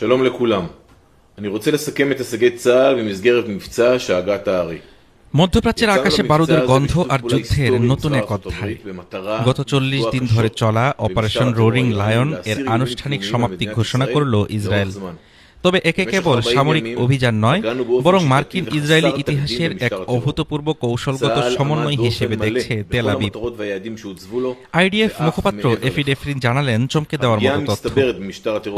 שלום לכולם. אני רוצה לסכם את הישגי צה"ל במסגרת מבצע שאגת הארי. মধ্যপ্রাচ্যের আকাশে বারুদের গন্ধ আর যুদ্ধের নতুন এক অধ্যায়। গত 40 দিন ধরে চলা অপারেশন রোরিং লায়ন এর আনুষ্ঠানিক সমাপ্তি ঘোষণা করল ইসরায়েল। তবে একে কেবল সামরিক অভিযান নয়, বরং মার্কিন ইসরায়েলি ইতিহাসের এক অভূতপূর্ব কৌশলগত সমন্বয় হিসেবে দেখছে তেল আবিব। আইডিএফ মুখপাত্র এফি ডেফরিন জানালেন চমকে দেওয়ার মতো তথ্য।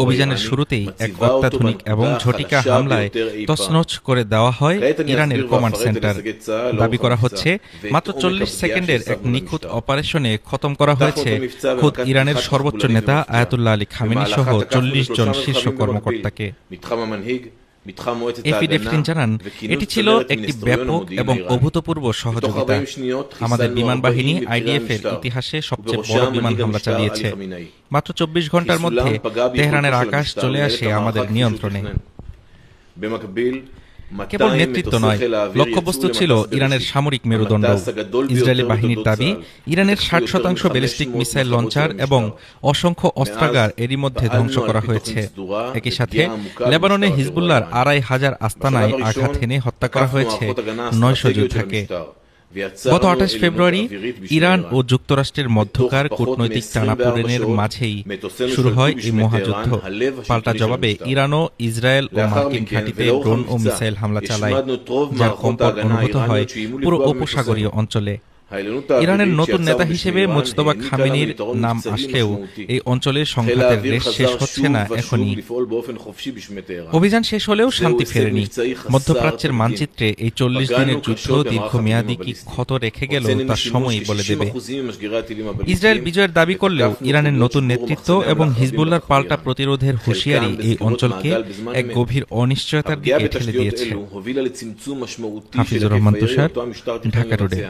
অভিযানের শুরুতেই এক অত্যাধুনিক এবং ঝটিকা হামলায় তছনছ করে দেওয়া হয় ইরানের কমান্ড সেন্টার। দাবি করা হচ্ছে মাত্র 40 সেকেন্ডের এক নিখুঁত অপারেশনে খতম করা হয়েছে খোদ ইরানের সর্বোচ্চ নেতা আয়াতুল্লাহ আলী খামেনি সহ 40 জন শীর্ষ কর্মকর্তাকে। এফি ডেফরিন জানান, এটি ছিল একটি ব্যাপক এবং অভূতপূর্ব সহযোগিতা। আমাদের বিমান বাহিনী আইডিএফ এর ইতিহাসে সবচেয়ে বড় বিমান হামলা চালিয়েছে। মাত্র 24 ঘন্টার মধ্যে তেহরানের আকাশ চলে আসে আমাদের নিয়ন্ত্রণে। কেবল নেতৃত্ব নয়, লক্ষ্যবস্তু ছিল ইরানের সামরিক মেরুদণ্ড। ইসরায়েলি বাহিনীর দাবি, ইরানের 60% ব্যালিস্টিক মিসাইল লঞ্চার এবং অসংখ্য অস্ত্রাগার এরই মধ্যে ধ্বংস করা হয়েছে। একই সাথে লেবাননে হিজবুল্লাহর 2500 আস্তানায় আঘাত হেনে হত্যা করা হয়েছে 900 যোদ্ধাকে। গত 28 ফেব্রুয়ারি ইরান ও যুক্তরাষ্ট্রের মধ্যকার কূটনৈতিক টানাপোড়েনের মাঝেই শুরু হয় এই মহাযুদ্ধ। পাল্টা জবাবে ইরানও ইসরায়েল ও মার্কিন ঘাঁটিতে ড্রোন ও মিসাইল হামলা চালায়, যার কম্পন অনুভূত হয় পুরো উপসাগরীয় অঞ্চলে। ইরানের নতুন নেতা হিসেবে মুজতবা খামেনির নাম আসলেও এই অঞ্চলের সংঘাতের রেশ শেষ হচ্ছে না এখনই। অভিযান শেষ হলেও শান্তি ফেরেনি। মধ্যপ্রাচ্যের মানচিত্রে এই 40 দিনের যুদ্ধ দীর্ঘমেয়াদী কি ক্ষত রেখে গেল তার সময়ই বলে দেবে। ইসরায়েল বিজয়ের দাবি করলেও ইরানের নতুন নেতৃত্ব এবং হিজবুল্লাহর পাল্টা প্রতিরোধের হুঁশিয়ারি এই অঞ্চলকে এক গভীর অনিশ্চয়তার দিকে ঠেলে দিয়েছে। হাফিজুর রহমান তুষার, ঢাকা টুডে।